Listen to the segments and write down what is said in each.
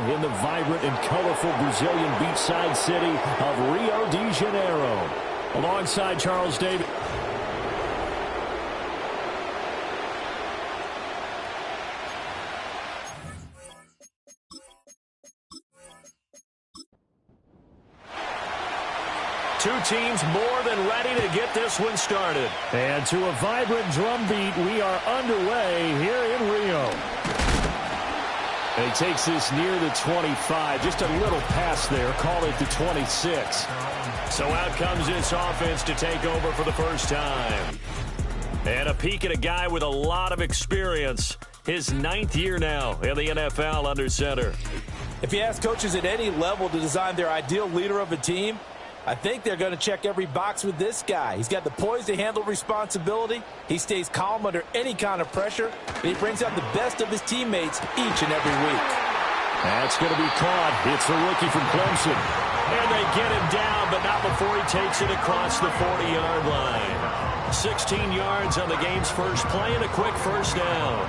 in the vibrant and colorful Brazilian beachside city of Rio de Janeiro. Alongside Charles Davis. Two teams more than ready to get this one started. And to a vibrant drum beat, we are underway here in Rio. And he takes this near the 25. Just a little pass there. Call it the 26. So out comes this offense to take over for the first time. And a peek at a guy with a lot of experience. His 9th year now in the NFL under center. If you ask coaches at any level to design their ideal leader of a team, I think they're going to check every box with this guy. He's got the poise to handle responsibility. He stays calm under any kind of pressure. And he brings out the best of his teammates each and every week. That's going to be caught. It's the rookie from Clemson. And they get him down, but not before he takes it across the 40-yard line. 16 yards on the game's first play and a quick first down.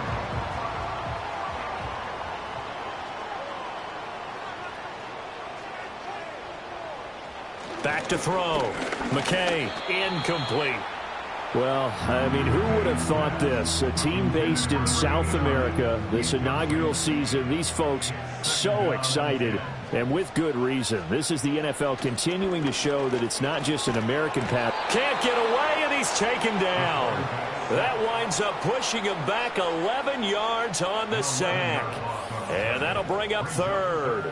Back to throw. McKay, incomplete. Well, I mean, who would have thought this? A team based in South America, this inaugural season, these folks so excited, and with good reason. This is the NFL continuing to show that it's not just an American path. Can't get away, and he's taken down. That winds up pushing him back 11 yards on the sack. And that'll bring up third.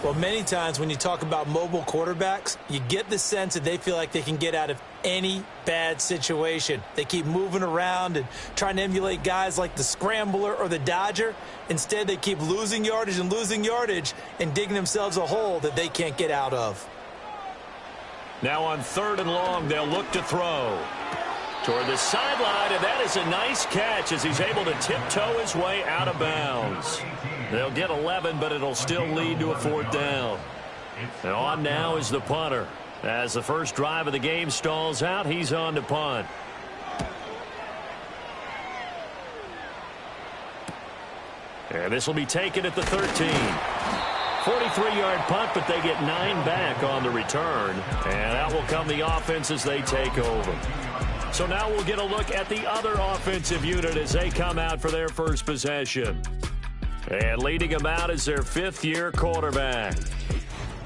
Well, many times when you talk about mobile quarterbacks, you get the sense that they feel like they can get out of any bad situation. They keep moving around and trying to emulate guys like the Scrambler or the Dodger. Instead, they keep losing yardage and digging themselves a hole that they can't get out of. Now on 3rd and long, they'll look to throw. Toward the sideline, and that is a nice catch as he's able to tiptoe his way out of bounds. They'll get 11, but it'll still lead to a 4th down. And on now is the punter. As the first drive of the game stalls out, he's on to punt. And this will be taken at the 13. 43-yard punt, but they get 9 back on the return. And out will come the offense as they take over. So now we'll get a look at the other offensive unit as they come out for their first possession. And leading them out is their 5th-year quarterback.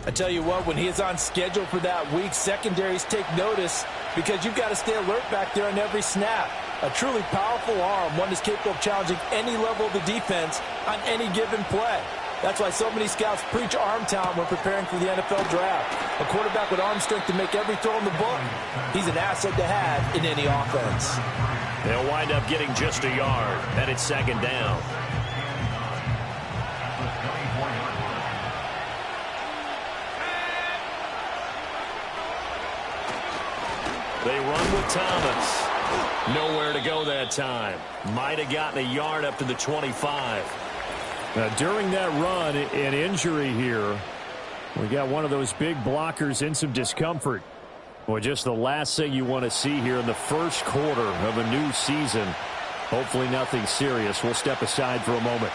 I tell you what, when he is on schedule for that week, secondaries take notice because you've got to stay alert back there on every snap. A truly powerful arm, one that's capable of challenging any level of the defense on any given play. That's why so many scouts preach arm talent when preparing for the NFL draft. A quarterback with arm strength to make every throw in the book, he's an asset to have in any offense. They'll wind up getting just a yard, and it's 2nd down. They run with Thomas. Nowhere to go that time. Might have gotten a yard up to the 25. Now, during that run, an injury here. We got one of those big blockers in some discomfort. Well, just the last thing you want to see here in the first quarter of a new season. Hopefully nothing serious. We'll step aside for a moment.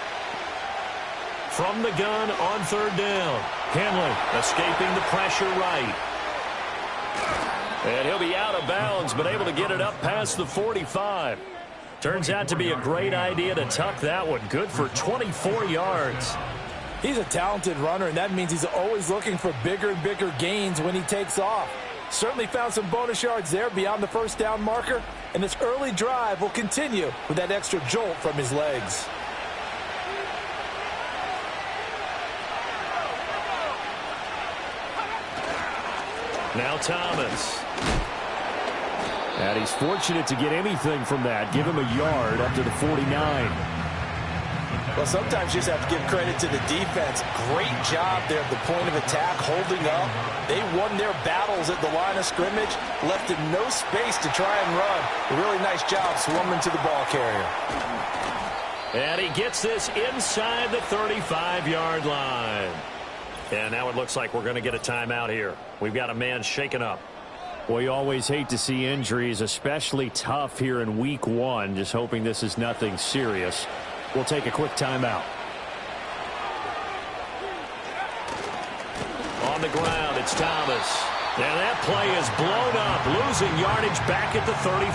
From the gun on 3rd down. Henley escaping the pressure right. And he'll be out of bounds, but able to get it up past the 45. Turns out to be a great idea to tuck that one. Good for 24 yards. He's a talented runner, and that means he's always looking for bigger and bigger gains when he takes off. Certainly found some bonus yards there beyond the first down marker, and this early drive will continue with that extra jolt from his legs. Now Thomas. And he's fortunate to get anything from that. Give him a yard up to the 49. Well, sometimes you just have to give credit to the defense. Great job there at the point of attack, holding up. They won their battles at the line of scrimmage, left in no space to try and run. A really nice job swarming to the ball carrier. And he gets this inside the 35-yard line. And now it looks like we're going to get a timeout here. We've got a man shaken up. Well, you always hate to see injuries, especially tough here in week 1. Just hoping this is nothing serious. We'll take a quick timeout. on the ground. It's Thomas. And that play is blown up, losing yardage back at the 35.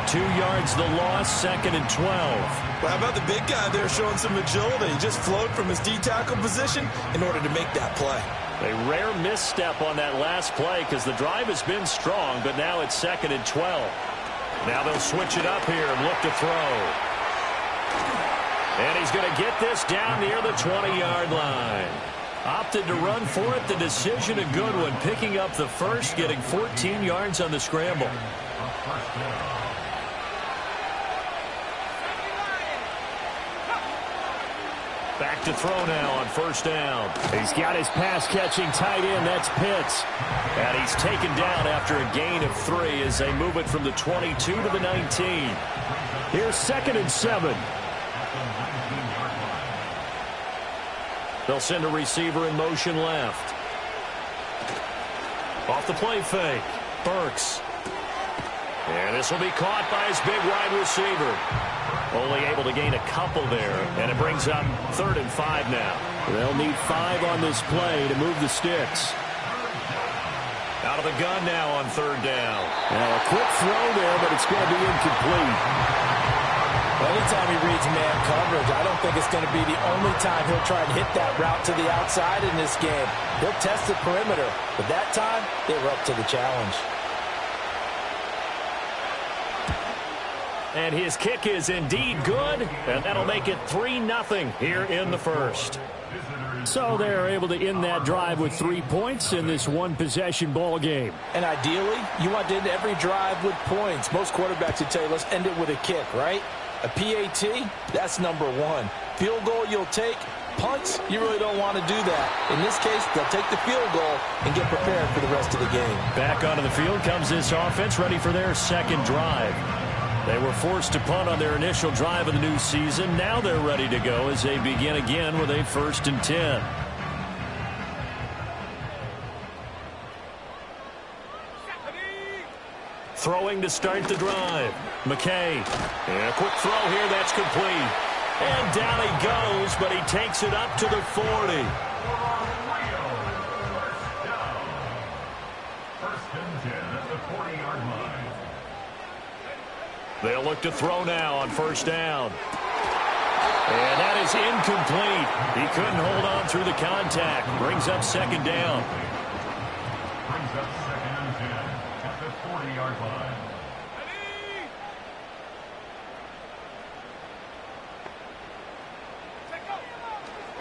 2 yards the loss, 2nd and 12. Well, how about the big guy there showing some agility? He just flowed from his D-tackle position in order to make that play. A rare misstep on that last play because the drive has been strong, but now it's 2nd and 12. Now they'll switch it up here and look to throw. And he's going to get this down near the 20-yard line. Opted to run for it. The decision a good one. Picking up the first, getting 14 yards on the scramble. Back to throw now on first down. He's got his pass-catching tight end. That's Pitts. And he's taken down after a gain of 3 as they move it from the 22 to the 19. Here's 2nd and 7. They'll send a receiver in motion left. Off the play fake. Burks. And this will be caught by his big wide receiver. Only able to gain a couple there, and it brings up 3rd and 5 now. They'll need 5 on this play to move the sticks. Out of the gun now on 3rd down. Now a quick throw there, but it's going to be incomplete. Anytime he reads man coverage, I don't think it's going to be the only time he'll try and hit that route to the outside in this game. He'll test the perimeter, but that time they were up to the challenge. And his kick is indeed good, and that'll make it 3-0 here in the first. So they're able to end that drive with 3 points in this one-possession ball game. And ideally, you want to end every drive with points. Most quarterbacks would tell you, let's end it with a kick, right? A PAT, that's number 1. Field goal you'll take. Punts, you really don't want to do that. In this case, they'll take the field goal and get prepared for the rest of the game. Back onto the field comes this offense, ready for their second drive. They were forced to punt on their initial drive of the new season. Now they're ready to go as they begin again with a 1st and 10. Throwing to start the drive. McKay. And a quick throw here. That's complete. And down he goes, but he takes it up to the 40. They'll look to throw now on 1st down. And that is incomplete. He couldn't hold on through the contact. Brings up 2nd down. Brings up 2nd and 10 at the 40-yard line.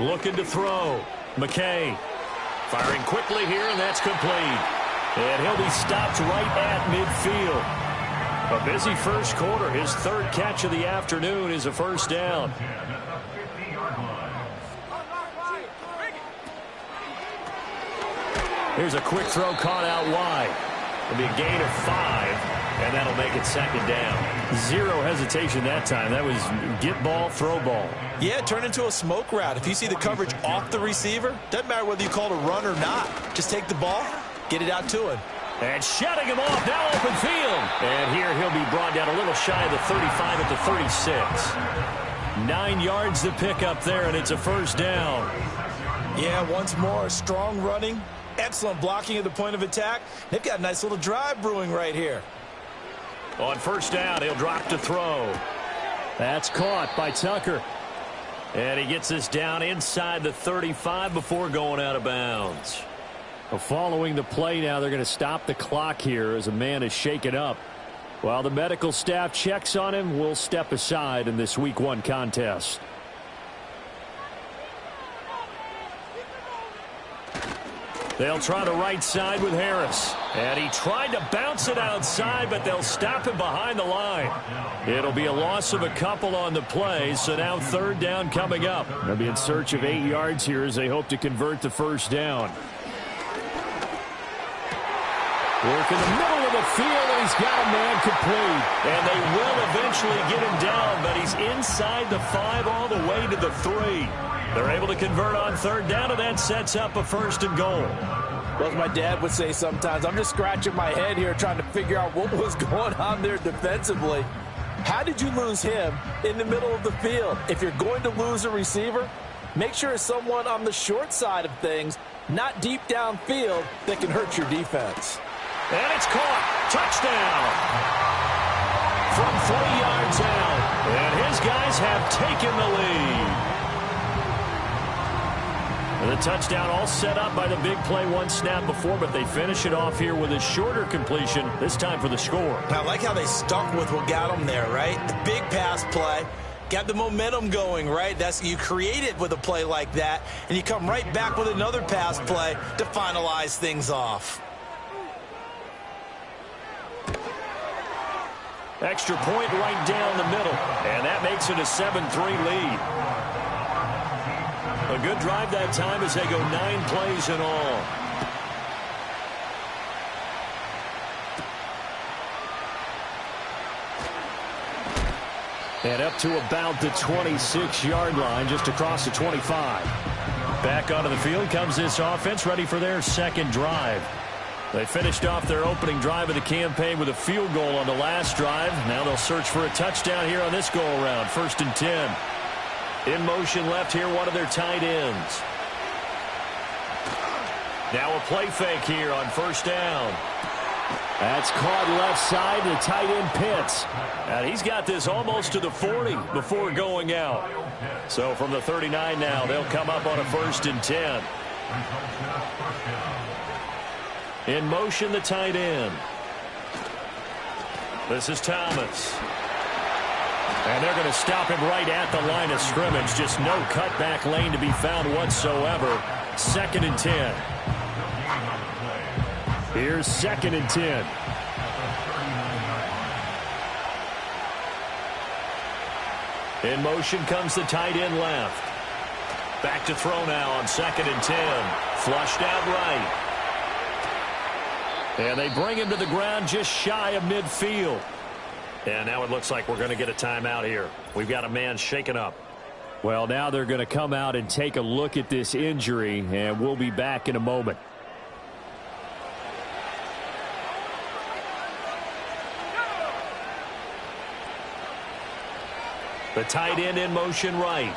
Looking to throw. McKay firing quickly here, and that's complete. And he'll be stopped right at midfield. A busy first quarter. His 3rd catch of the afternoon is a 1st down. Here's a quick throw caught out wide. It'll be a gain of 5, and that'll make it 2nd down. 0 hesitation that time. That was get ball, throw ball. Yeah, turn into a smoke route. If you see the coverage off the receiver, doesn't matter whether you call it a run or not. Just take the ball, get it out to him. And shutting him off, now open field. And here he'll be brought down a little shy of the 35 at the 36. 9 yards to pick up there, and it's a 1st down. Yeah, once more, strong running, excellent blocking at the point of attack. They've got a nice little drive brewing right here. On 1st down, he'll drop to throw. That's caught by Tucker. And he gets this down inside the 35 before going out of bounds. Well, following the play now, they're going to stop the clock here as a man is shaken up. While the medical staff checks on him, we'll step aside in this Week 1 contest. They'll try the right side with Harris. And he tried to bounce it outside, but they'll stop him behind the line. It'll be a loss of a couple on the play, so now 3rd down coming up. They'll be in search of 8 yards here as they hope to convert the 1st down. Work in the middle of the field, and he's got a man complete. And they will eventually get him down, but he's inside the 5 all the way to the 3. They're able to convert on 3rd down, and that sets up a 1st and goal. Well, as my dad would say sometimes, I'm just scratching my head here trying to figure out what was going on there defensively. How did you lose him in the middle of the field? If you're going to lose a receiver, make sure it's someone on the short side of things, not deep downfield, that can hurt your defense. And it's caught. Touchdown. From 3 yards out. And his guys have taken the lead. And the touchdown all set up by the big play one snap before, but they finish it off here with a shorter completion, this time for the score. I like how they stuck with what got them there, right? The big pass play. Got the momentum going, right? You create it with a play like that, and you come right back with another pass play to finalize things off. Extra point right down the middle, and that makes it a 7-3 lead. A good drive that time as they go 9 plays in all. And up to about the 26-yard line, just across the 25. Back onto the field comes this offense, ready for their second drive. They finished off their opening drive of the campaign with a field goal on the last drive. Now they'll search for a touchdown here on this go-around. 1st and 10. In motion left here, one of their tight ends. Now a play fake here on 1st down. That's caught left side. The tight end Pitts. And he's got this almost to the 40 before going out. So from the 39 now, they'll come up on a 1st and 10. In motion, the tight end. This is Thomas. And they're going to stop him right at the line of scrimmage. Just no cutback lane to be found whatsoever. 2nd and 10. Here's 2nd and 10. In motion comes the tight end left. Back to throw now on 2nd and 10. Flushed out right. And they bring him to the ground just shy of midfield. And now it looks like we're going to get a timeout here. We've got a man shaken up. Well, now they're going to come out and take a look at this injury, and we'll be back in a moment. The tight end in motion right.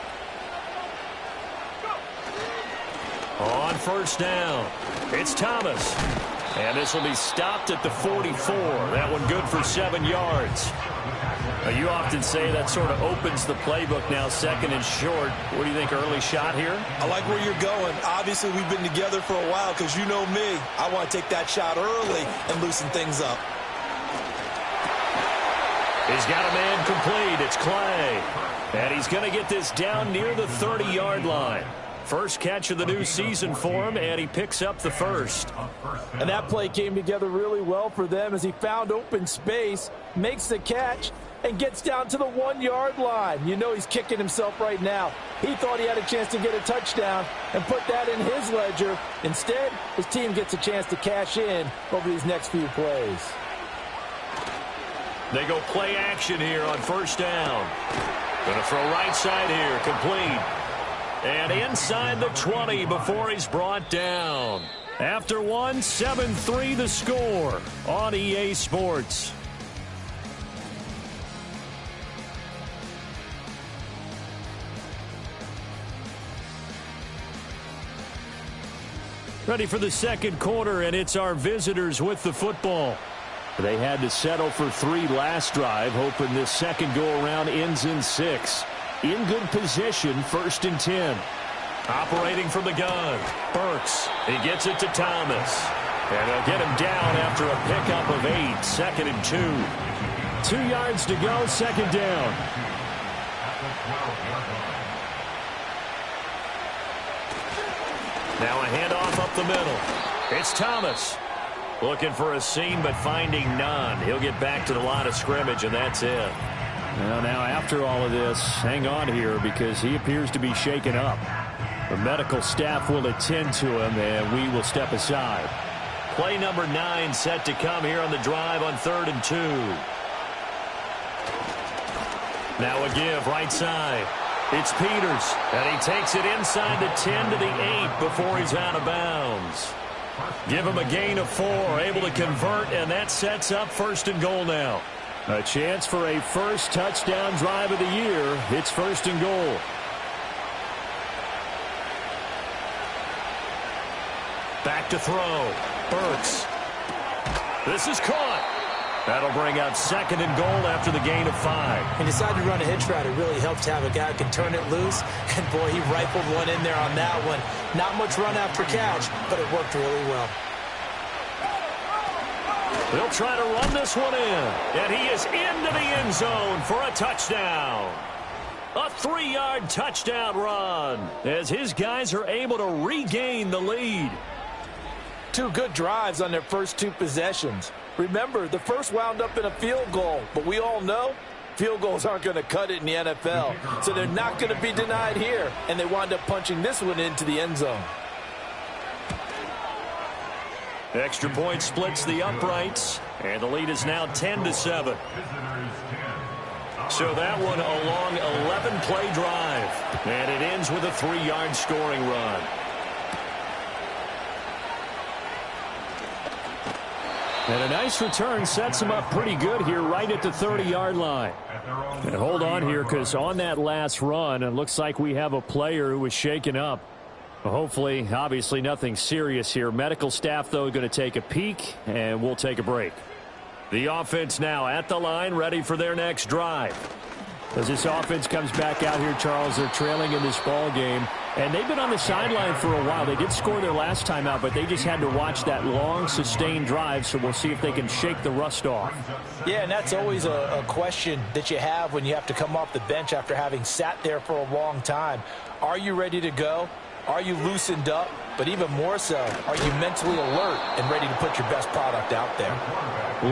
On 1st down, it's Thomas. And this will be stopped at the 44. That one good for 7 yards. Now, you often say that sort of opens the playbook now, 2nd and short. What do you think, early shot here? I like where you're going. Obviously, we've been together for a while because you know me. I want to take that shot early and loosen things up. He's got a man complete. It's Clay. And he's going to get this down near the 30-yard line. First catch of the new season for him, and he picks up the 1st. And that play came together really well for them as he found open space, makes the catch, and gets down to the 1-yard line. You know he's kicking himself right now. He thought he had a chance to get a touchdown and put that in his ledger. Instead, his team gets a chance to cash in over these next few plays. They go play action here on 1st down. Going to throw right side here, complete. And inside the 20 before he's brought down. After one, 7-3 the score on EA Sports. Ready for the second quarter, and it's our visitors with the football. They had to settle for 3 last drive, hoping this second go-around ends in 6. In good position, 1st and 10. Operating from the gun, Burks. He gets it to Thomas. And they'll get him down after a pickup of 8. 2nd and 2. 2 yards to go, 2nd down. Now a handoff up the middle. It's Thomas. Looking for a seam, but finding none. He'll get back to the line of scrimmage, and that's it. Well, now after all of this, hang on here because he appears to be shaken up. The medical staff will attend to him, and we will step aside. Play number 9 set to come here on the drive on 3rd and 2. Now a give right side. It's Peters, and he takes it inside the 10 to the 8 before he's out of bounds. Give him a gain of 4, able to convert, and that sets up 1st and goal now. A chance for a first touchdown drive of the year. It's 1st and goal. Back to throw. Burks. This is caught. That'll bring out 2nd and goal after the gain of 5. He decided to run a hitch route. It really helps to have a guy who can turn it loose. And, boy, he rifled one in there on that one. Not much run after catch, but it worked really well. They'll try to run this one in. And he is into the end zone for a touchdown. A 3-yard touchdown run as his guys are able to regain the lead. 2 good drives on their first 2 possessions. Remember, the first wound up in a field goal, but we all know field goals aren't going to cut it in the NFL, so they're not going to be denied here, and they wind up punching this one into the end zone. Extra point splits the uprights, and the lead is now 10-7. So that one a long 11-play drive, and it ends with a 3-yard scoring run. And a nice return sets him up pretty good here right at the 30-yard line. And hold on here, because on that last run, it looks like we have a player who was shaken up. Hopefully, obviously nothing serious here. Medical staff, though, going to take a peek, and we'll take a break. The offense now at the line, ready for their next drive. As this offense comes back out here, Charles, they're trailing in this ball game, and they've been on the sideline for a while. They did score their last time out, but they just had to watch that long, sustained drive, so we'll see if they can shake the rust off. Yeah, and that's always a question that you have when you have to come off the bench after having sat there for a long time. Are you ready to go? Are you loosened up? But even more so, are you mentally alert and ready to put your best product out there?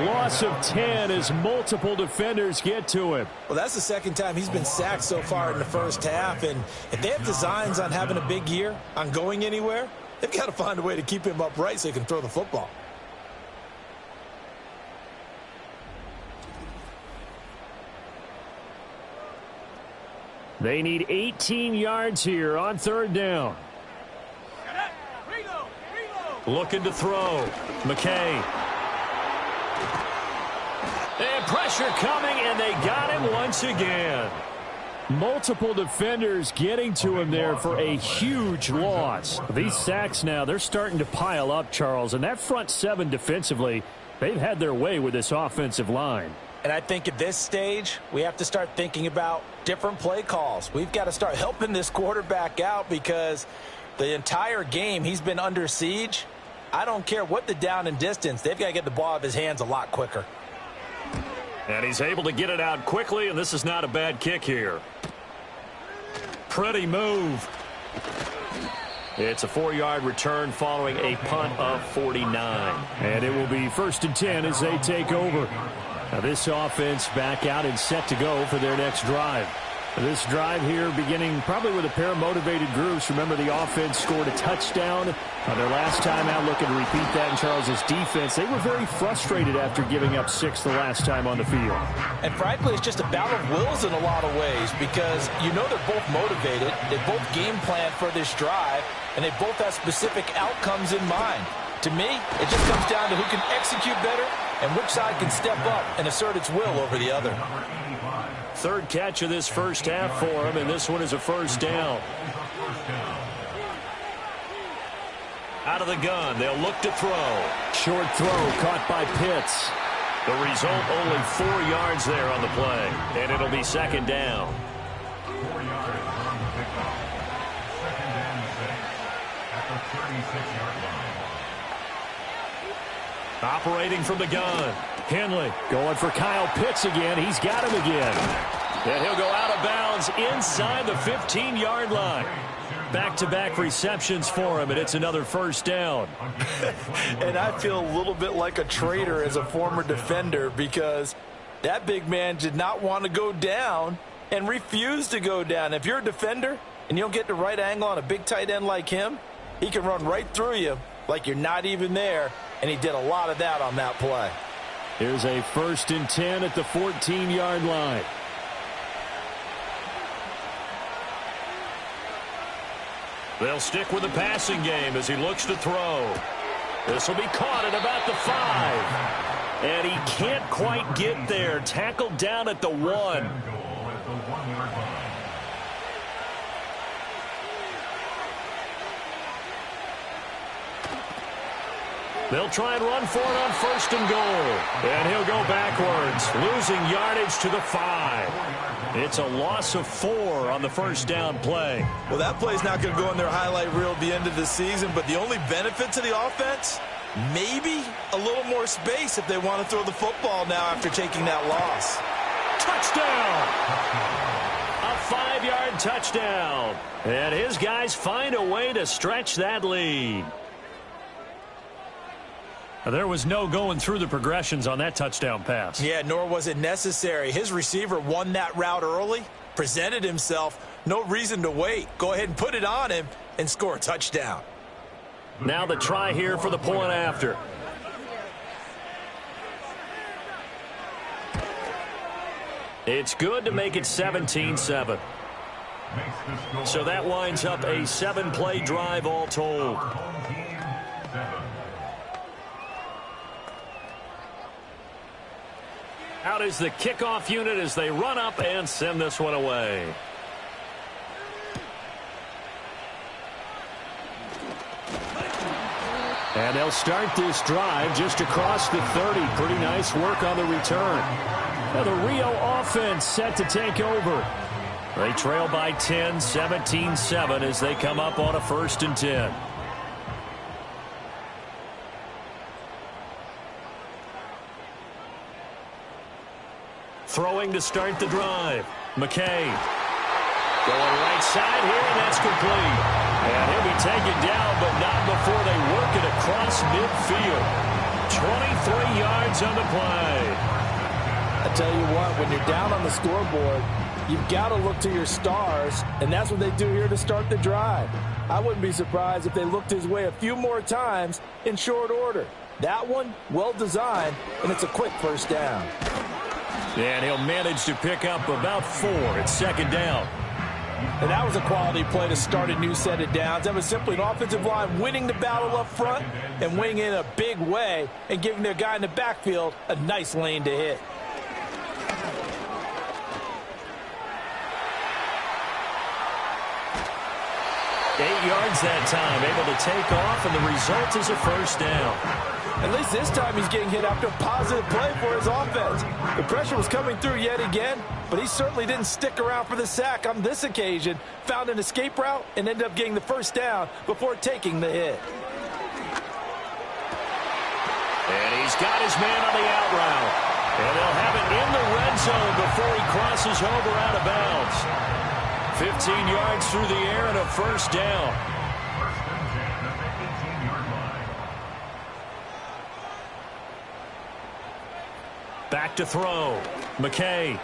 Loss of 10 as multiple defenders get to him. Well, that's the second time he's been sacked so far in the first half. And if they have designs on having a big year, on going anywhere, they've got to find a way to keep him upright so he can throw the football. They need 18 yards here on 3rd down. Looking to throw. McKay. And pressure coming, and they got him once again. Multiple defenders getting to him there for a huge loss. These sacks now, they're starting to pile up, Charles. And that front 7 defensively, they've had their way with this offensive line. And I think at this stage, we have to start thinking about different play calls. We've got to start helping this quarterback out because the entire game he's been under siege. I don't care what the down and distance. They've got to get the ball out of his hands a lot quicker. And he's able to get it out quickly, and this is not a bad kick here. Pretty move. It's a 4-yard return following a punt of 49. And it will be 1st and 10 as they take over. Now this offense back out and set to go for their next drive. This drive here beginning probably with a pair of motivated groups. Remember, the offense scored a touchdown their last time out, looking to repeat that in Charles's defense. They were very frustrated after giving up 6 the last time on the field. And frankly, it's just a battle of wills in a lot of ways because you know they're both motivated. They both game plan for this drive, and they both have specific outcomes in mind. To me, it just comes down to who can execute better and which side can step up and assert its will over the other. 3rd catch of this first half for him, and this one is a 1st down. Out of the gun, they'll look to throw. Short throw caught by Pitts. The result, only 4 yards there on the play, and it'll be 2nd down. 4 yards on the pickoff. 2nd and 6 at the 36-yard line. Operating from the gun. Henley going for Kyle Pitts again. He's got him again. And he'll go out of bounds inside the 15-yard line. Back-to-back receptions for him, and it's another 1st down. And I feel a little bit like a traitor as a former defender because that big man did not want to go down and refused to go down. If you're a defender and you don't get the right angle on a big tight end like him, he can run right through you like you're not even there, and he did a lot of that on that play. Here's a 1st and 10 at the 14-yard line. They'll stick with the passing game as he looks to throw. This will be caught at about the 5. And he can't quite get there. Tackled down at the 1. They'll try and run for it on 1st and goal. And he'll go backwards, losing yardage to the 5. It's a loss of 4 on the 1st down play. Well, that play's not going to go in their highlight reel at the end of the season, but the only benefit to the offense, maybe a little more space if they want to throw the football now after taking that loss. Touchdown! A 5-yard touchdown. And his guys find a way to stretch that lead. There was no going through the progressions on that touchdown pass. Yeah, nor was it necessary. His receiver won that route early, presented himself, no reason to wait. Go ahead and put it on him and score a touchdown. Now the try here for the point after. It's good to make it 17-7. So that winds up a 7-play drive all told. Out is the kickoff unit as they run up and send this one away. And they'll start this drive just across the 30. Pretty nice work on the return. Now the Rio offense set to take over. They trail by 10, 17-7 as they come up on a 1st and 10. Throwing to start the drive. McKay going right side here, and that's complete. And he'll be taken down, but not before they work it across midfield. 23 yards on the play. I tell you what, when you're down on the scoreboard, you've got to look to your stars, and that's what they do here to start the drive. I wouldn't be surprised if they looked his way a few more times in short order. That one, well designed, and it's a quick 1st down. And he'll manage to pick up about 4 at 2nd down. And that was a quality play to start a new set of downs. That was simply an offensive line winning the battle up front and winning in a big way and giving their guy in the backfield a nice lane to hit. Eight yards that time, able to take off, and the result is a 1st down. At least this time he's getting hit after a positive play for his offense. The pressure was coming through yet again, but he certainly didn't stick around for the sack on this occasion. Found an escape route and ended up getting the 1st down before taking the hit. And he's got his man on the out route. And they'll have it in the red zone before he crosses over out of bounds. 15 yards through the air and a 1st down. Back to throw. McKay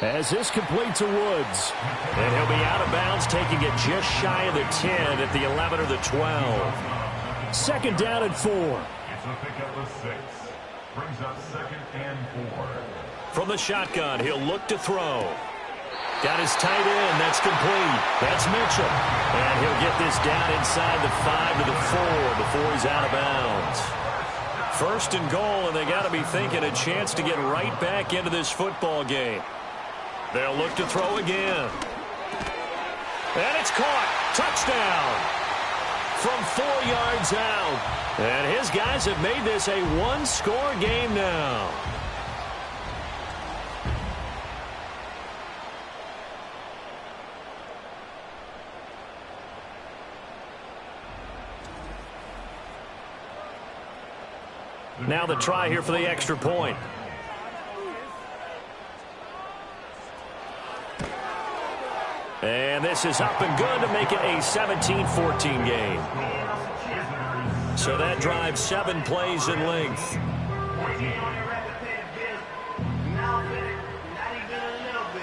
as this complete to Woods. And he'll be out of bounds, taking it just shy of the 10 at the 11 or the 12. 2nd down and 4. It's a pickup of 6. Brings up 2nd and 4. From the shotgun, he'll look to throw. Got his tight end. That's complete. That's Mitchell. And he'll get this down inside the 5 to the 4 before he's out of bounds. 1st and goal, and they got to be thinking a chance to get right back into this football game. They'll look to throw again. And it's caught. Touchdown. From 4 yards out. And his guys have made this a 1-score game now. Now the try here for the extra point. And this is up and good to make it a 17-14 game. So that drives 7 plays in length.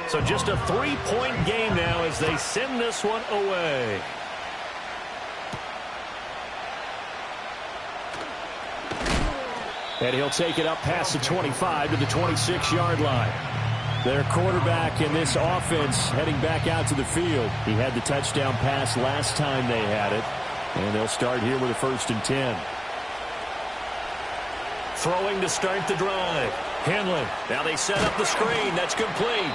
So just a 3-point game now as they send this one away. And he'll take it up past the 25 to the 26-yard line. Their quarterback in this offense heading back out to the field. He had the touchdown pass last time they had it. And they'll start here with a 1st and 10. Throwing to start the drive. Henley. Now they set up the screen. That's complete.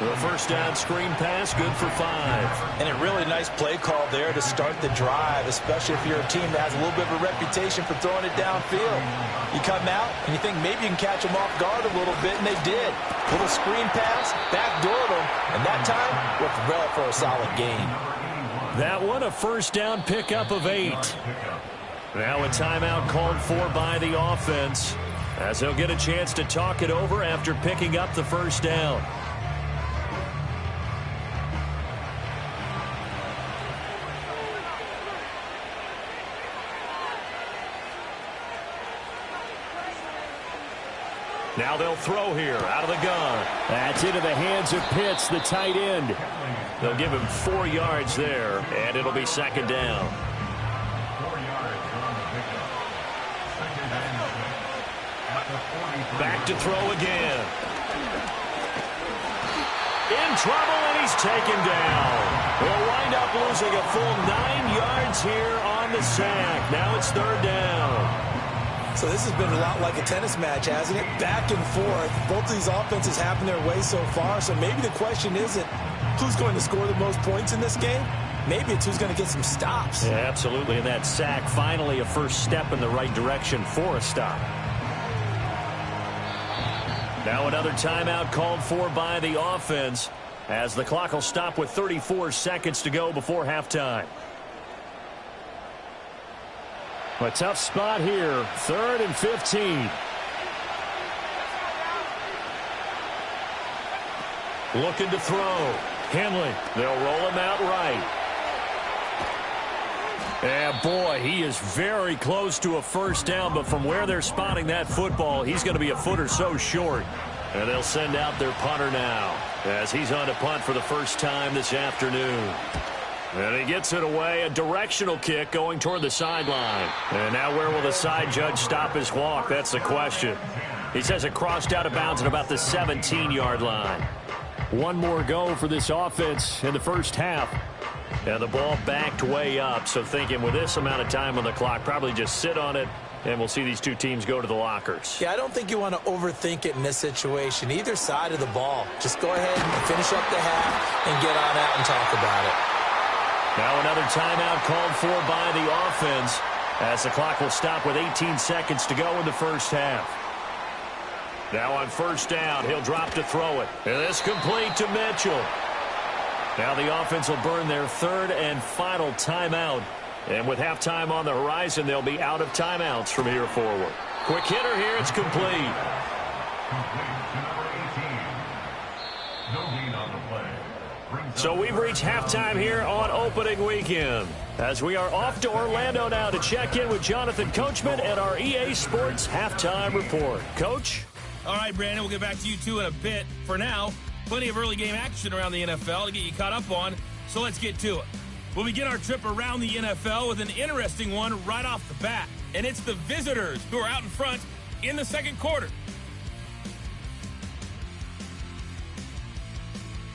The first down screen pass, good for 5. And a really nice play call there to start the drive, especially if you're a team that has a little bit of a reputation for throwing it downfield. You come out and you think maybe you can catch them off guard a little bit, and they did. Little screen pass, backdoored them, and that time worked well for a solid gain. That one a first down pickup of 8. Now a timeout called for by the offense, as they'll get a chance to talk it over after picking up the first down. Now they'll throw here out of the gun. That's into the hands of Pitts, the tight end. They'll give him 4 yards there, and it'll be second down. 4 yards on the pickup. Second and 6 at the 43. Back to throw again. In trouble, and he's taken down. They'll wind up losing a full 9 yards here on the sack. Now it's third down. So this has been a lot like a tennis match, hasn't it? Back and forth. Both of these offenses having their way so far. So maybe the question isn't who's going to score the most points in this game. Maybe it's who's going to get some stops. Yeah, absolutely. And that sack, finally a first step in the right direction for a stop. Now another timeout called for by the offense, as the clock will stop with 34 seconds to go before halftime. A tough spot here, 3rd and 15. Looking to throw. Henley, they'll roll him out right. And boy, he is very close to a first down, but from where they're spotting that football, he's going to be a foot or so short. And they'll send out their punter now, as he's on to punt for the first time this afternoon. And he gets it away, a directional kick going toward the sideline. And now where will the side judge stop his walk? That's the question. He says it crossed out of bounds at about the 17-yard line. One more go for this offense in the first half. And the ball backed way up, so thinking with this amount of time on the clock, probably just sit on it, and we'll see these two teams go to the lockers. Yeah, I don't think you want to overthink it in this situation. Either side of the ball. Just go ahead and finish up the half and get on out and talk about it. Now another timeout called for by the offense, as the clock will stop with 18 seconds to go in the first half. Now on first down, he'll drop to throw it. And this complete to Mitchell. Now the offense will burn their 3rd and final timeout. And with halftime on the horizon, they'll be out of timeouts from here forward. Quick hitter here, it's complete. So we've reached halftime here on opening weekend, as we are off to Orlando now to check in with Jonathan Coachman and our EA Sports Halftime Report. Coach? All right, Brandon, we'll get back to you two in a bit. For now, plenty of early game action around the NFL to get you caught up on, so let's get to it. We'll begin our trip around the NFL with an interesting one right off the bat, and it's the visitors who are out in front in the second quarter.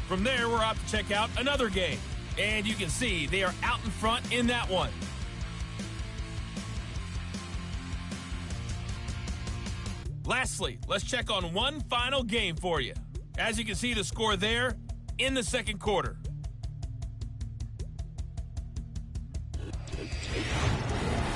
From there, we're off to check out another game, and you can see they are out in front in that one. Lastly, let's check on one final game for you. As you can see, the score there in the second quarter.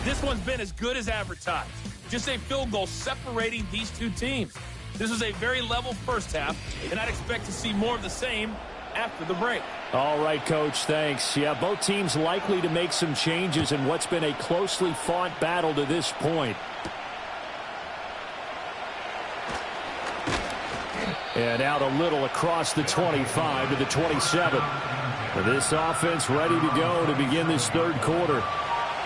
This one's been as good as advertised. Just a field goal separating these two teams. This was a very level first half, and I'd expect to see more of the same after the break. All right, Coach, thanks. Yeah, both teams likely to make some changes in what's been a closely fought battle to this point. And out a little across the 25 to the 27. This offense ready to go to begin this third quarter.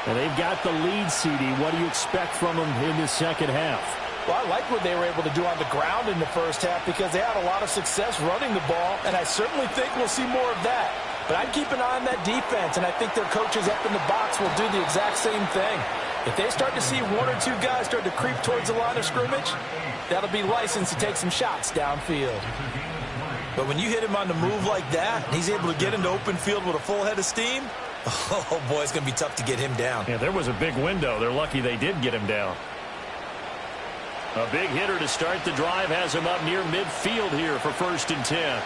And they've got the lead, CD. What do you expect from them in the second half? Well, I like what they were able to do on the ground in the first half because they had a lot of success running the ball, and I certainly think we'll see more of that. But I'd keep an eye on that defense, and I think their coaches up in the box will do the exact same thing. If they start to see one or two guys start to creep towards the line of scrimmage, that'll be licensed to take some shots downfield. But when you hit him on the move like that, and he's able to get into open field with a full head of steam, oh, boy, it's going to be tough to get him down. Yeah, there was a big window. They're lucky they did get him down. A big hitter to start the drive has him up near midfield here for 1st and 10.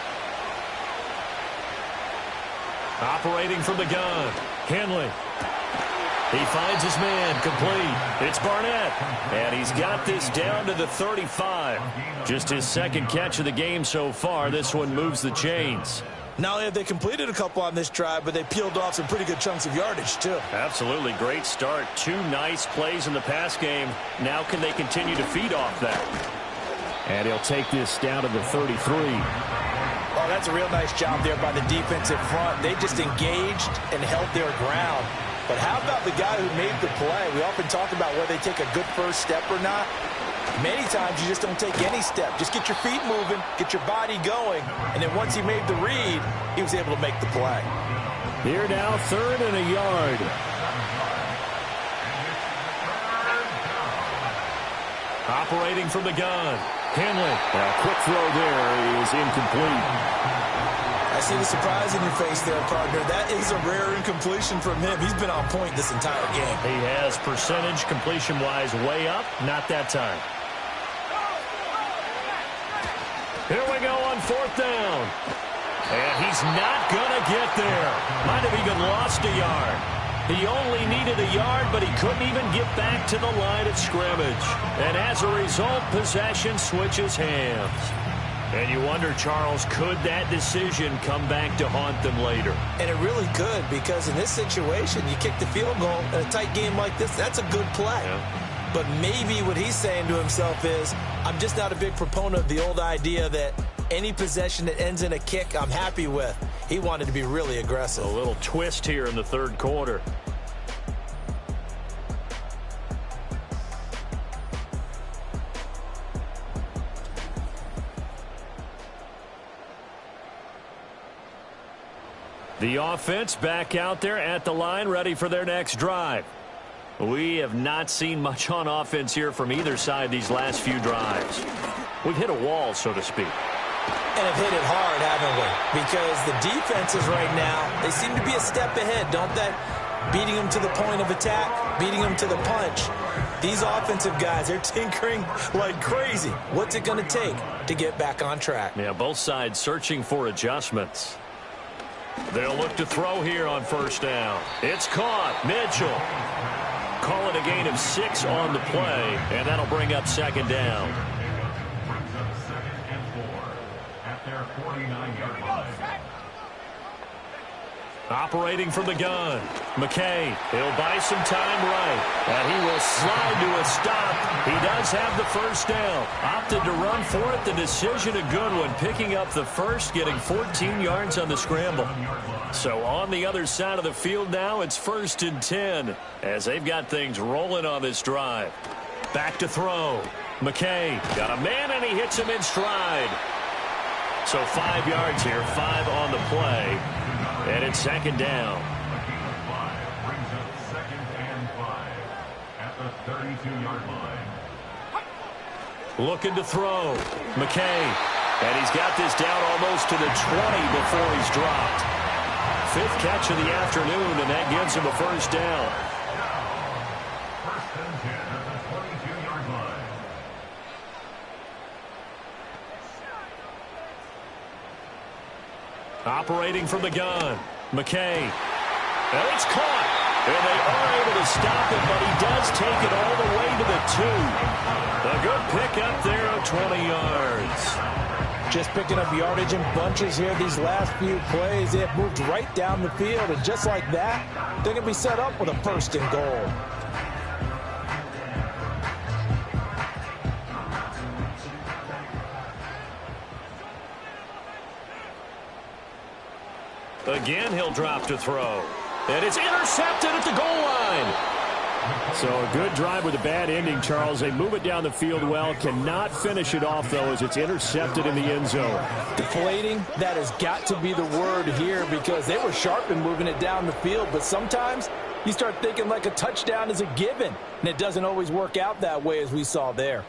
Operating from the gun, Henley. He finds his man, complete. It's Barnett, and he's got this down to the 35. Just his second catch of the game so far. This one moves the chains. Not only have they completed a couple on this drive, but they peeled off some pretty good chunks of yardage, too. Absolutely. Great start. 2 nice plays in the pass game. Now can they continue to feed off that? And he'll take this down to the 33. Oh, that's a real nice job there by the defensive front. They just engaged and held their ground. But how about the guy who made the play? We often talk about whether they take a good first step or not. Many times you just don't take any step. Just get your feet moving, get your body going, and then once he made the read, he was able to make the play. Here now, 3rd and a yard. Operating from the gun, Henley. A quick throw there is incomplete. I see the surprise in your face there, partner. That is a rare incompletion from him. He's been on point this entire game. He has percentage completion-wise way up. Not that time. Here we go on 4th down. And he's not going to get there. Might have even lost a yard. He only needed a yard, but he couldn't even get back to the line of scrimmage. And as a result, possession switches hands. And you wonder, Charles, could that decision come back to haunt them later? And it really could, because in this situation, you kick the field goal in a tight game like this, that's a good play. Yeah. But maybe what he's saying to himself is, I'm just not a big proponent of the old idea that any possession that ends in a kick I'm happy with. He wanted to be really aggressive. A little twist here in the 3rd quarter. The offense back out there at the line, ready for their next drive. We have not seen much on offense here from either side these last few drives. We've hit a wall, so to speak. And have hit it hard, haven't we? Because the defenses right now, they seem to be a step ahead, don't they? Beating them to the point of attack, beating them to the punch. These offensive guys, they're tinkering like crazy. What's it going to take to get back on track? Yeah, both sides searching for adjustments. They'll look to throw here on 1st down. It's caught. Mitchell. Call it a gain of 6 on the play, and that'll bring up 2nd down. Brings up 2nd and 4 at their 49-yard line. Operating from the gun, McKay. He'll buy some time right, and he will slide to a stop. He does have the 1st down. Opted to run for it. The decision a good one, picking up the 1st, getting 14 yards on the scramble. So on the other side of the field now, it's 1st and 10 as they've got things rolling on this drive. Back to throw. McKay got a man, and he hits him in stride. So 5 yards here, 5 on the play. And it's 2nd down. Brings up 2nd and 5 at the 32-yard line. Looking to throw. McKay. And he's got this down almost to the 20 before he's dropped. 5th catch of the afternoon, and that gives him a 1st down. 1st and 10 at the 22-yard line. Operating from the gun, McKay. And it's caught. And they are able to stop it, but he does take it all the way to the 2. A good pickup there of 20 yards. Just picking up yardage in bunches here these last few plays. They have moved right down the field, and just like that, they're going to be set up with a 1st and goal. Again, he'll drop to throw. And it's intercepted at the goal line. So a good drive with a bad ending, Charles. They move it down the field well. Cannot finish it off, though, as it's intercepted in the end zone. Deflating, that has got to be the word here, because they were sharp in moving it down the field. But sometimes you start thinking like a touchdown is a given, and it doesn't always work out that way, as we saw there.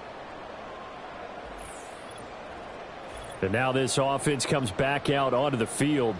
And now this offense comes back out onto the field.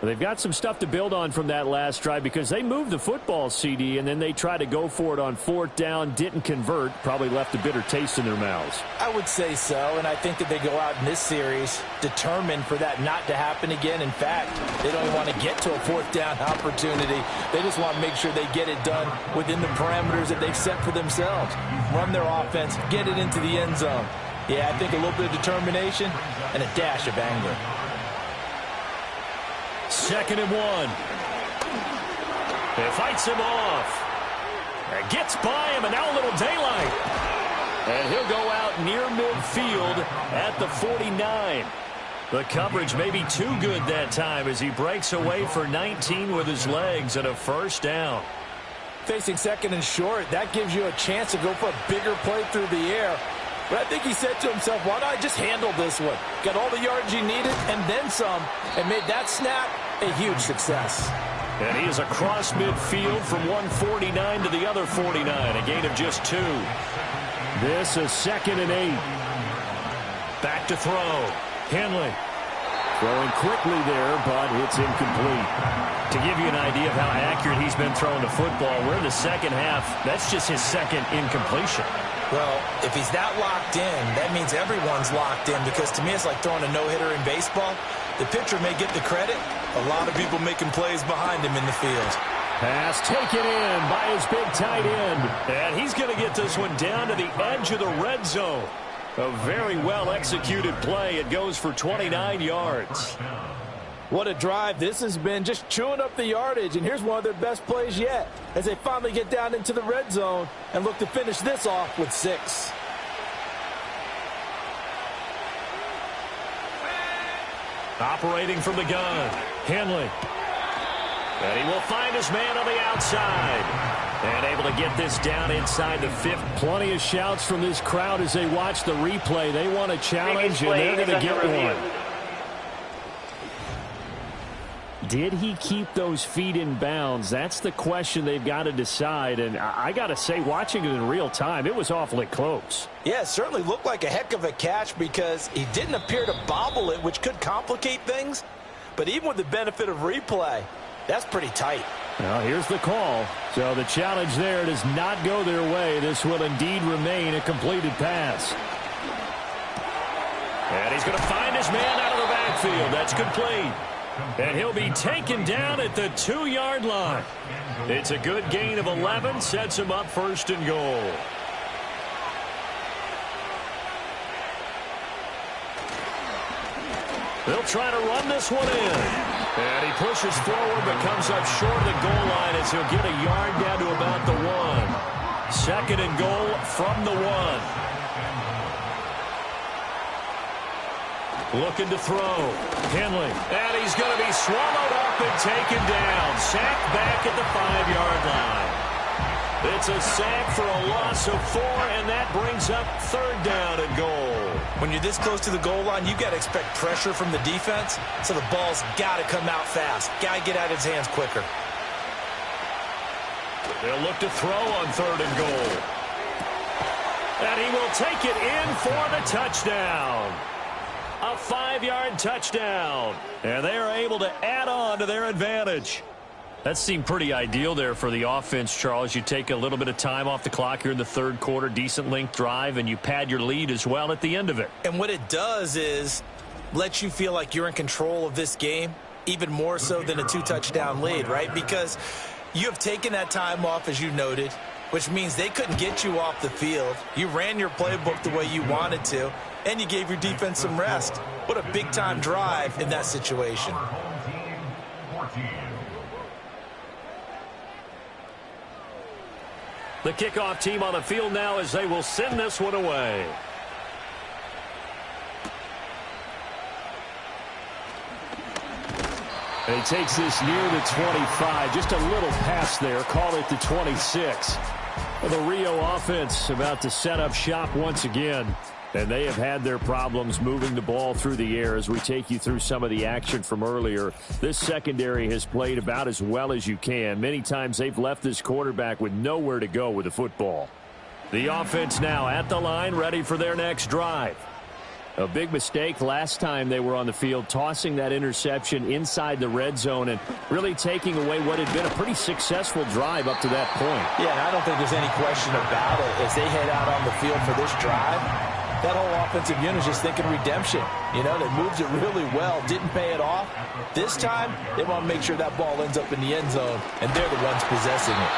They've got some stuff to build on from that last drive because they moved the football, CD, and then they tried to go for it on 4th down, didn't convert, probably left a bitter taste in their mouths. I would say so, and I think that they go out in this series determined for that not to happen again. In fact, they don't even want to get to a 4th down opportunity. They just want to make sure they get it done within the parameters that they've set for themselves. Run their offense, get it into the end zone. Yeah, I think a little bit of determination and a dash of anger. 2nd and 1. It fights him off. It gets by him, and now a little daylight. And he'll go out near midfield at the 49. The coverage may be too good that time as he breaks away for 19 with his legs and a 1st down. Facing 2nd and short, that gives you a chance to go for a bigger play through the air. But I think he said to himself, why not just handle this one? Got all the yards he needed and then some, and made that snap a huge success. And he is across midfield from 149 to the other 49, a gain of just 2. This is 2nd and 8. Back to throw. Henley throwing quickly there, but it's incomplete. To give you an idea of how accurate he's been throwing the football, we're in the 2nd half. That's just his 2nd incompletion. Well, if he's that locked in, that means everyone's locked in, because to me it's like throwing a no-hitter in baseball. The pitcher may get the credit. A lot of people making plays behind him in the field. Pass taken in by his big tight end. And he's going to get this one down to the edge of the red zone. A very well-executed play. It goes for 29 yards. What a drive this has been, just chewing up the yardage. And here's one of their best plays yet as they finally get down into the red zone and look to finish this off with 6. Operating from the gun, Henley. And he will find his man on the outside. And able to get this down inside the 50. Plenty of shouts from this crowd as they watch the replay. They want a challenge, and they're going to get one. Did he keep those feet in bounds? That's the question they've got to decide. And I got to say, watching it in real time, it was awfully close. Yeah, it certainly looked like a heck of a catch because he didn't appear to bobble it, which could complicate things. But even with the benefit of replay, that's pretty tight. Well, here's the call. So the challenge there does not go their way. This will indeed remain a completed pass. And he's going to find his man out of the backfield. That's complete. And he'll be taken down at the 2-yard line. It's a good gain of 11. Sets him up 1st and goal. They'll try to run this one in. And he pushes forward but comes up short of the goal line as he'll get a yard down to about the 1. 2nd and goal from the 1. Looking to throw. Henley. And he's going to be swallowed up and taken down. Sacked back at the 5-yard line. It's a sack for a loss of 4, and that brings up 3rd down and goal. When you're this close to the goal line, you got to expect pressure from the defense, so the ball's got to come out fast. Got to get out of his hands quicker. They'll look to throw on 3rd and goal. And he will take it in for the touchdown. A 5-yard touchdown. And they are able to add on to their advantage. That seemed pretty ideal there for the offense, Charles. You take a little bit of time off the clock here in the 3rd quarter, decent length drive, and you pad your lead as well at the end of it. And what it does is let you feel like you're in control of this game, even more so than a 2-touchdown lead, right? Because you have taken that time off, as you noted, which means they couldn't get you off the field. You ran your playbook the way you wanted to, and you gave your defense some rest. What a big-time drive in that situation. The kickoff team on the field now as they will send this one away. And he takes this near the 25. Just a little pass there. Call it the 26. The Rio offense about to set up shop once again. And they have had their problems moving the ball through the air as we take you through some of the action from earlier. This secondary has played about as well as you can. Many times they've left this quarterback with nowhere to go with the football. The offense now at the line, ready for their next drive. A big mistake last time they were on the field, tossing that interception inside the red zone and really taking away what had been a pretty successful drive up to that point. Yeah, and I don't think there's any question about it. As they head out on the field for this drive, that whole offensive unit is just thinking redemption. You know, they moved it really well, didn't pay it off. This time, they want to make sure that ball ends up in the end zone, and they're the ones possessing it.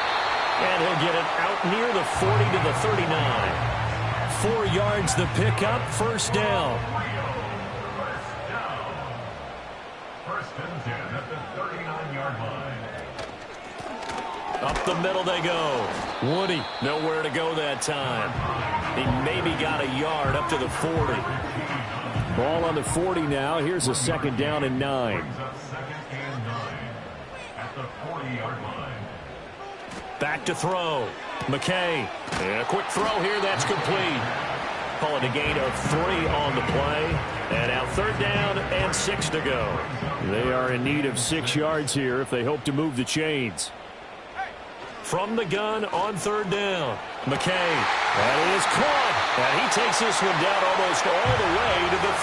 And he'll get it out near the 40 to the 39. 4 yards the pickup, first down. First and 10 at the 39-yard line. Up the middle they go. Woody, nowhere to go that time. He maybe got a yard up to the 40. Ball on the 40 now. Here's a second down and 9. Second and 9 at the 40-yard line. Back to throw. McKay. And a quick throw here. That's complete. Call it a gain of 3 on the play. And now third down and 6 to go. They are in need of 6 yards here if they hope to move the chains. From the gun on third down. McKay. That is caught. And he takes this one down almost all the way to the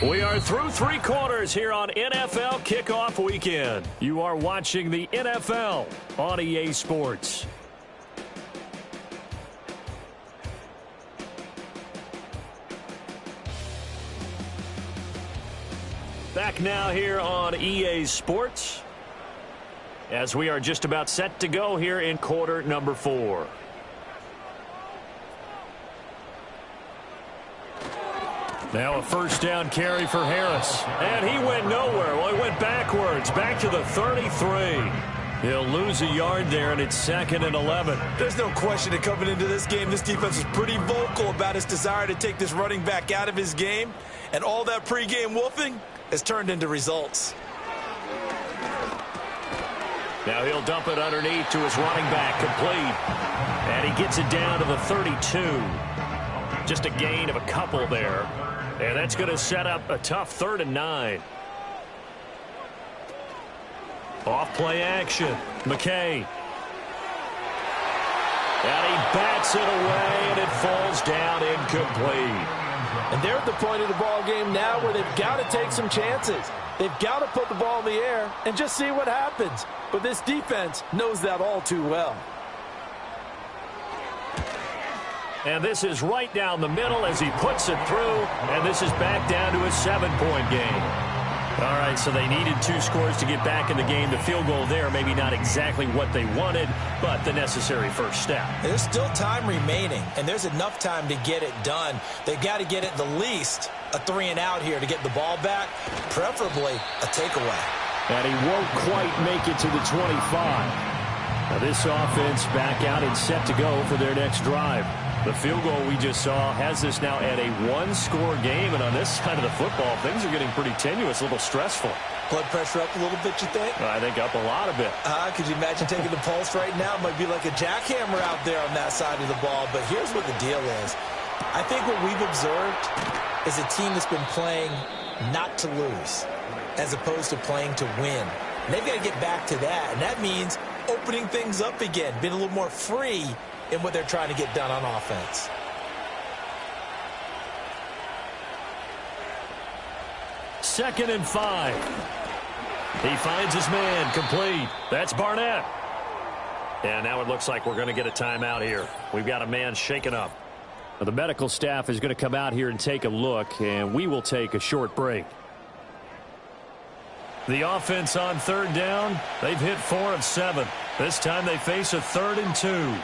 30. We are through 3 quarters here on NFL Kickoff Weekend. You are watching the NFL on EA Sports. Back now here on EA Sports as we are just about set to go here in quarter number 4. Now a first down carry for Harris. And he went nowhere. Well, he went backwards, back to the 33. He'll lose a yard there, and it's 2nd and 11. There's no question that coming into this game, this defense is pretty vocal about its desire to take this running back out of his game. And all that pregame wolfing has turned into results. Now he'll dump it underneath to his running back, complete. And he gets it down to the 32. Just a gain of a couple there. And that's going to set up a tough 3rd and 9. Off play action. McKay. And he bats it away, and it falls down incomplete. And they're at the point of the ball game now where they've got to take some chances. They've got to put the ball in the air and just see what happens. But this defense knows that all too well. And this is right down the middle as he puts it through. And this is back down to a 7-point game. All right, so they needed 2 scores to get back in the game. The field goal there, maybe not exactly what they wanted, but the necessary first step. There's still time remaining, and there's enough time to get it done. They've got to get at the least a 3-and-out here to get the ball back, preferably a takeaway. And he won't quite make it to the 25. Now this offense back out and set to go for their next drive. The field goal we just saw has this now at a 1-score game, and on this side of the football, things are getting pretty tenuous, a little stressful. Blood pressure up a little bit, you think? I think up a lot of it. Could you imagine taking the pulse right now? It might be like a jackhammer out there on that side of the ball, but here's what the deal is. I think what we've observed is a team that's been playing not to lose as opposed to playing to win. And they've got to get back to that, and that means opening things up again, being a little more free in what they're trying to get done on offense. Second and 5. He finds his man, complete. That's Barnett. And now it looks like we're going to get a timeout here. We've got a man shaken up. Now, the medical staff is going to come out here and take a look, and we will take a short break. The offense on third down, they've hit 4 of 7. This time they face a 3rd and 2.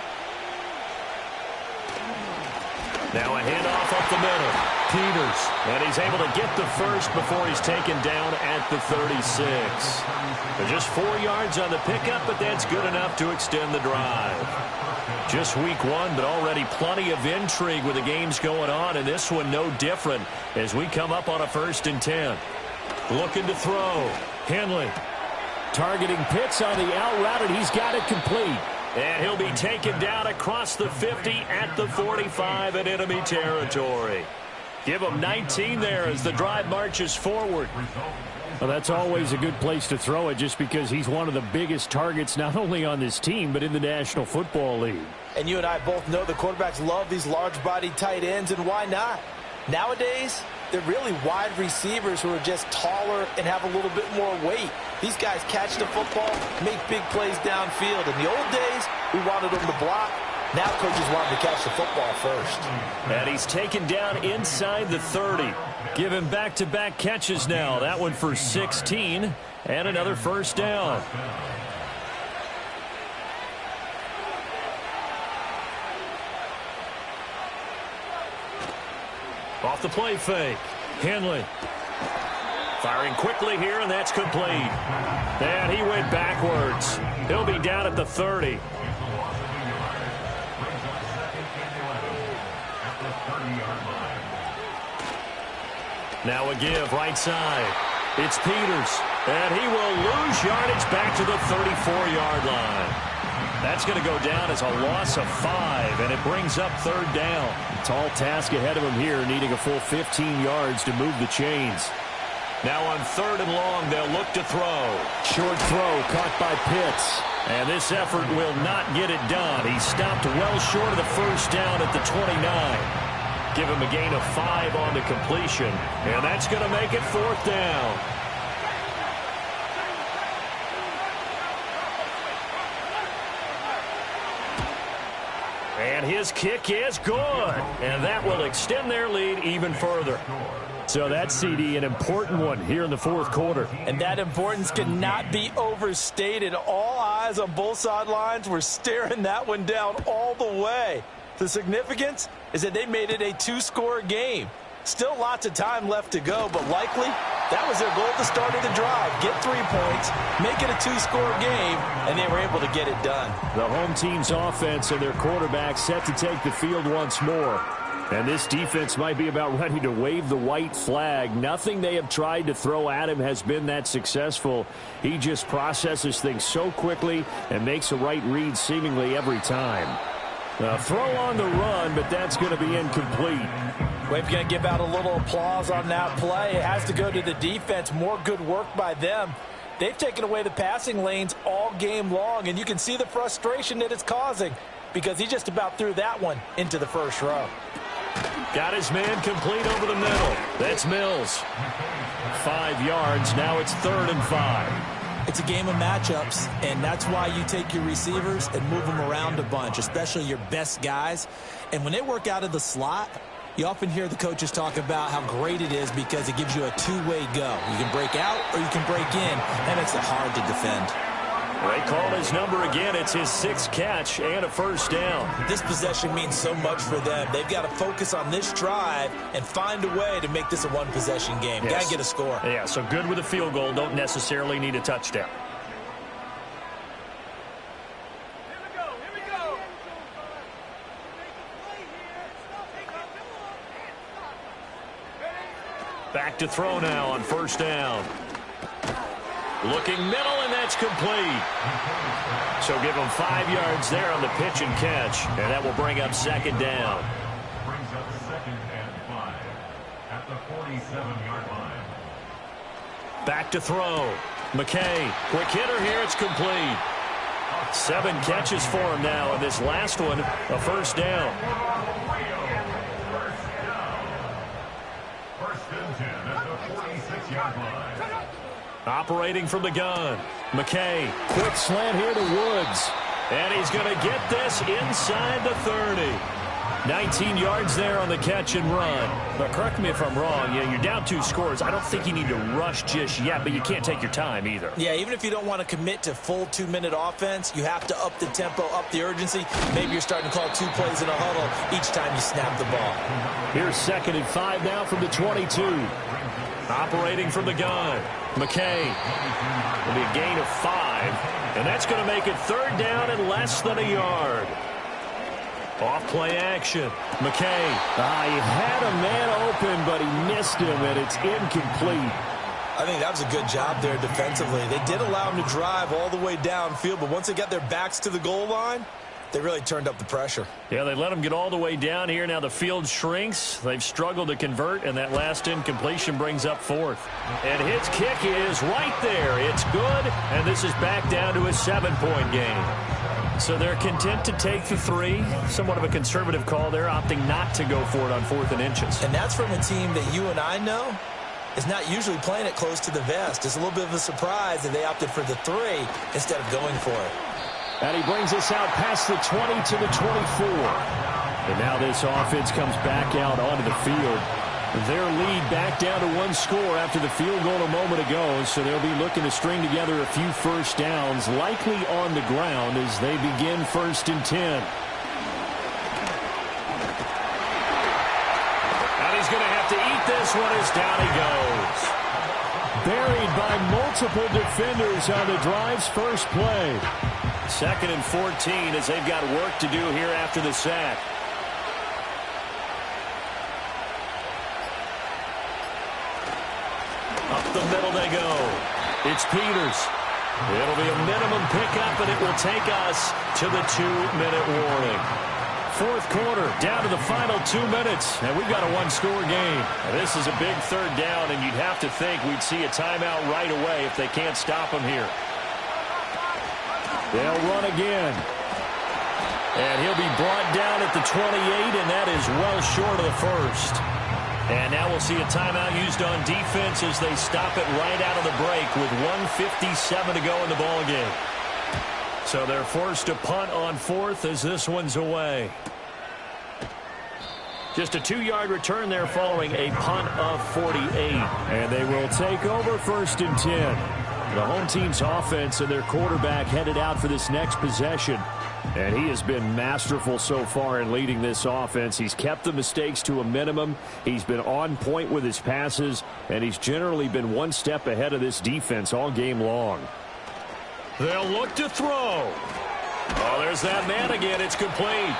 Now a handoff up the middle. Peters. And he's able to get the first before he's taken down at the 36. They're just 4 yards on the pickup, but that's good enough to extend the drive. Just week 1, but already plenty of intrigue with the games going on, and this one no different as we come up on a 1st and 10. Looking to throw. Henley. Targeting Pitts on the out route, and he's got it complete. And he'll be taken down across the 50 at the 45 in enemy territory. Give him 19 there as the drive marches forward. Well, that's always a good place to throw it just because he's one of the biggest targets not only on this team but in the National Football League. And you and I both know the quarterbacks love these large-bodied tight ends, and why not? Nowadays, they're really wide receivers who are just taller and have a little bit more weight. These guys catch the football, make big plays downfield. In the old days, we wanted them to block. Now coaches want him to catch the football first. And he's taken down inside the 30. Give him back-to-back catches now. That one for 16 and another first down. Off the play fake. Henley. Firing quickly here, and that's complete. And he went backwards. He'll be down at the 30. Now a give right side. It's Peters. And he will lose yardage back to the 34-yard line. That's going to go down as a loss of 5, and it brings up third down. Tall task ahead of him here, needing a full 15 yards to move the chains. Now on third and long, they'll look to throw. Short throw caught by Pitts. And this effort will not get it done. He stopped well short of the first down at the 29. Give him a gain of 5 on the completion. And that's going to make it fourth down. And his kick is good. And that will extend their lead even further. So that's, CD, an important one here in the fourth quarter. And that importance cannot be overstated. All eyes on both sidelines were staring that one down all the way. The significance is that they made it a 2-score game. Still lots of time left to go, but likely that was their goal at the start of the drive. Get 3 points, make it a 2-score game, and they were able to get it done. The home team's offense and their quarterback set to take the field once more. And this defense might be about ready to wave the white flag. Nothing they have tried to throw at him has been that successful. He just processes things so quickly and makes a right read seemingly every time. Throw on the run, but that's going to be incomplete. We're going to give out a little applause on that play. It has to go to the defense. More good work by them. They've taken away the passing lanes all game long, and you can see the frustration that it's causing because he just about threw that one into the first row. Got his man complete over the middle. That's Mills. 5 yards. Now it's 3rd and 5. It's a game of matchups, and that's why you take your receivers and move them around a bunch, especially your best guys. And when they work out of the slot, you often hear the coaches talk about how great it is because it gives you a two-way go. You can break out or you can break in. That makes it hard to defend. They call his number again. It's his 6th catch and a first down. This possession means so much for them. They've got to focus on this drive and find a way to make this a one-possession game. Yes. Got to get a score. Yeah, so good with a field goal. Don't necessarily need a touchdown. Back to throw now on first down. Looking middle, and that's complete. So give him 5 yards there on the pitch and catch, and that will bring up second down. Brings up 2nd and 5 at the 47-yard line. Back to throw. McKay, quick hitter here, it's complete. 7 catches for him now, and this last one, a first down. First and 10 at the 46-yard line. Operating from the gun. McKay. Quick slant here to Woods. And he's going to get this inside the 30. 19 yards there on the catch and run. But correct me if I'm wrong. Yeah, you're down 2 scores. I don't think you need to rush just yet, but you can't take your time either. Yeah, even if you don't want to commit to full 2-minute offense, you have to up the tempo, up the urgency. Maybe you're starting to call 2 plays in a huddle each time you snap the ball. Here's 2nd and 5 now from the 22. Operating from the gun. McKay. Will be a gain of 5. And that's going to make it 3rd down and less than a yard. Off play action. McKay. He had a man open, but he missed him, and it's incomplete. I think that was a good job there defensively. They did allow him to drive all the way downfield, but once they got their backs to the goal line, They really turned up the pressure. Yeah, they let them get all the way down here. Now the field shrinks. They've struggled to convert, and that last incompletion brings up fourth. And his kick is right there. It's good, and this is back down to a 7-point game. So they're content to take the 3. Somewhat of a conservative call there, opting not to go for it on 4th and inches. And that's from a team that you and I know is not usually playing it close to the vest. It's a little bit of a surprise that they opted for the 3 instead of going for it. And he brings us out past the 20 to the 24. And now this offense comes back out onto the field. Their lead back down to 1 score after the field goal a moment ago, so they'll be looking to string together a few first downs, likely on the ground as they begin 1st and 10. And he's going to have to eat this one as down he goes. Buried by multiple defenders on the drive's first play. 2nd and 14 as they've got work to do here after the sack. Up the middle they go. It's Peters. It'll be a minimum pickup, and it will take us to the 2-minute warning. 4th quarter, down to the final 2 minutes, and we've got a 1-score game. Now, this is a big 3rd down, and you'd have to think we'd see a timeout right away if they can't stop them here. They'll run again. And he'll be brought down at the 28, and that is well short of the first. And now we'll see a timeout used on defense as they stop it right out of the break with 1:57 to go in the ballgame. So they're forced to punt on 4th as this one's away. Just a 2-yard return there following a punt of 48. And they will take over 1st and 10. The home team's offense and their quarterback headed out for this next possession. And he has been masterful so far in leading this offense. He's kept the mistakes to a minimum. He's been on point with his passes. And he's generally been one step ahead of this defense all game long. They'll look to throw. Oh, there's that man again. It's complete.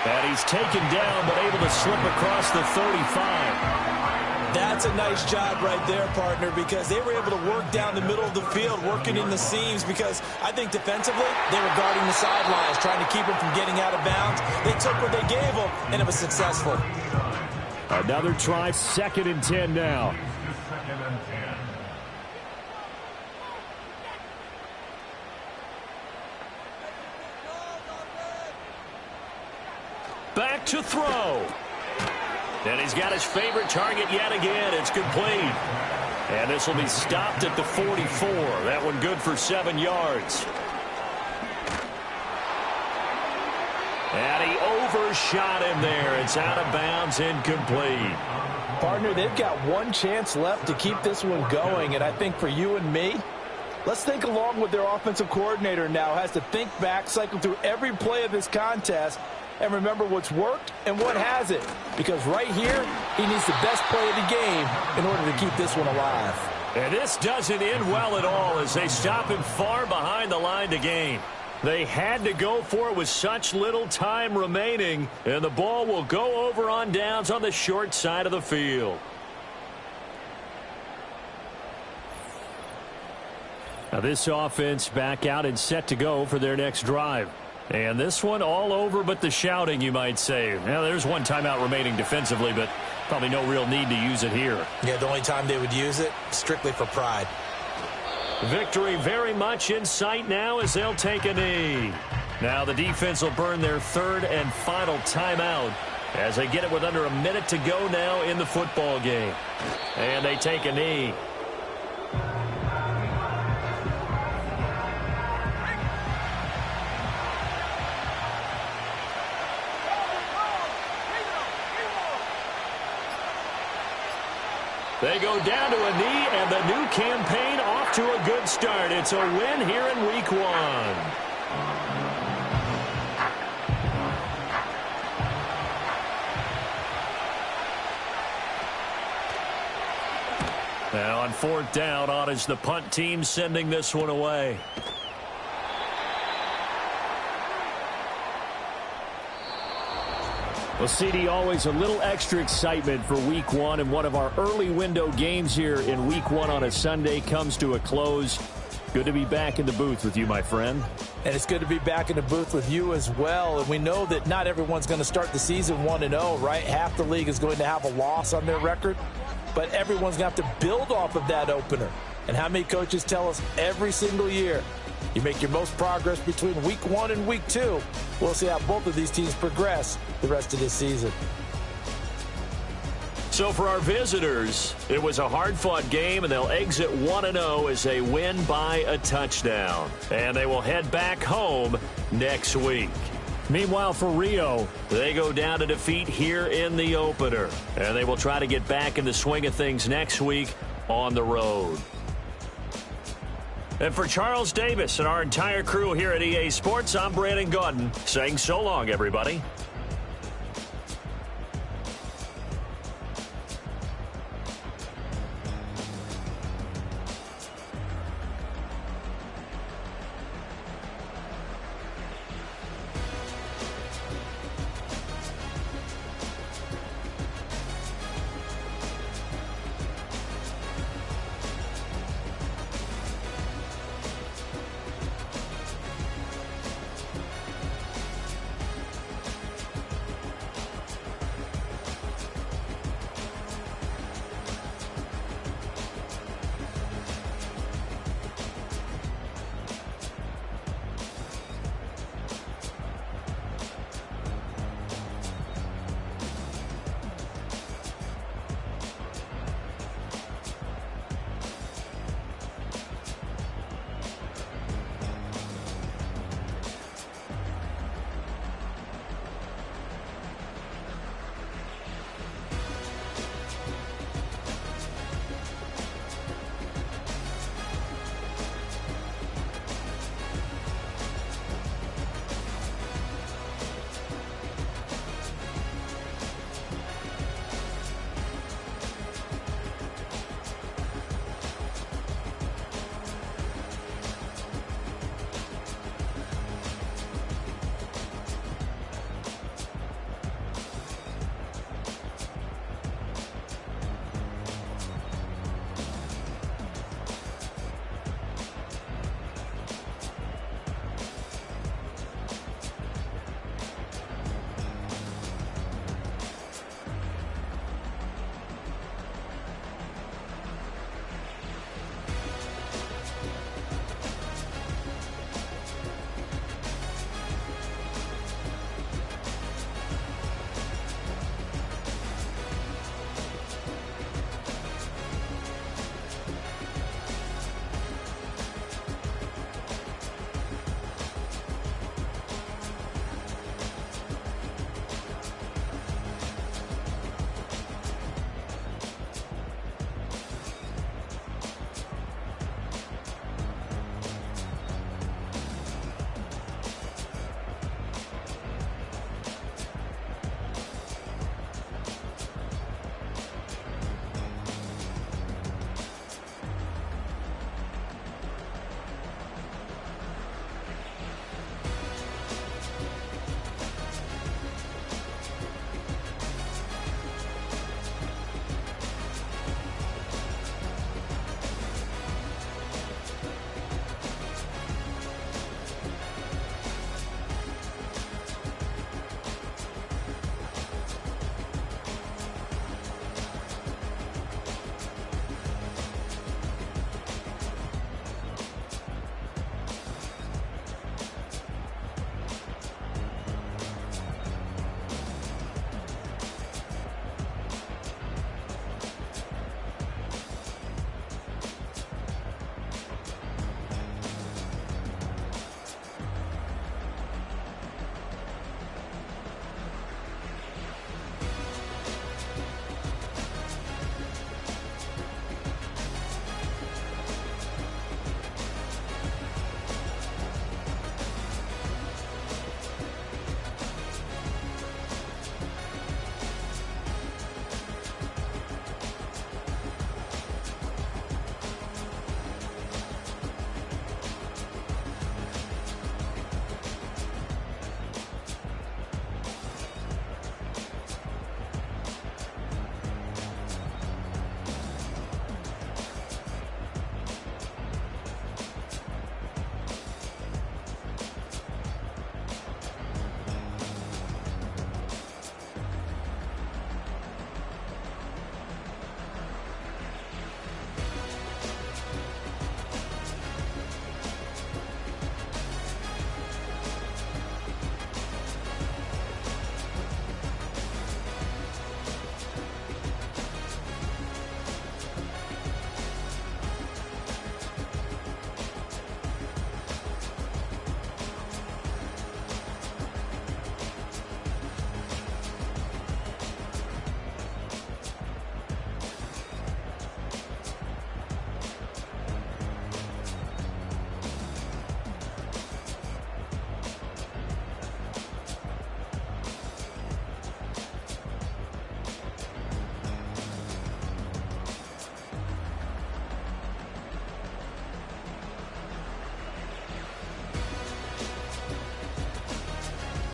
And he's taken down but able to slip across the 35. That's a nice job right there, partner, because they were able to work down the middle of the field, working in the seams, because I think defensively they were guarding the sidelines, trying to keep them from getting out of bounds. They took what they gave them, and it was successful. Another try, 2nd and 10 now. 2nd and 10. Back to throw. And he's got his favorite target yet again. It's complete. And this will be stopped at the 44. That one good for 7 yards. And he overshot him there. It's out of bounds, incomplete. Partner, they've got one chance left to keep this one going. And I think for you and me, let's think along with their offensive coordinator now. Has to think back, cycle through every play of this contest, and remember what's worked and what hasn't. Because right here, he needs the best play of the game in order to keep this one alive. And this doesn't end well at all as they stop him far behind the line to gain. They had to go for it with such little time remaining, and the ball will go over on downs on the short side of the field. Now this offense back out and set to go for their next drive. And this one all over but the shouting, you might say. Now, there's one timeout remaining defensively, but probably no real need to use it here. Yeah, the only time they would use it, strictly for pride. Victory very much in sight now as they'll take a knee. Now the defense will burn their 3rd and final timeout as they get it with under a minute to go now in the football game. And they take a knee. They go down to a knee, and the new campaign off to a good start. It's a win here in Week 1. Now on 4th down, on is the punt team sending this one away. Well, CD, always a little extra excitement for Week 1, and one of our early window games here in Week 1 on a Sunday comes to a close. Good to be back in the booth with you, my friend. And it's good to be back in the booth with you as well. And we know that not everyone's going to start the season 1-0, right? Half the league is going to have a loss on their record. But everyone's going to have to build off of that opener. And how many coaches tell us every single year, you make your most progress between week 1 and week 2. We'll see how both of these teams progress the rest of this season. So for our visitors, it was a hard-fought game, and they'll exit 1-0 as they win by a touchdown. And they will head back home next week. Meanwhile, for Rio, they go down to defeat here in the opener. And they will try to get back in the swing of things next week on the road. And for Charles Davis and our entire crew here at EA Sports, I'm Brandon Gaudin saying so long, everybody.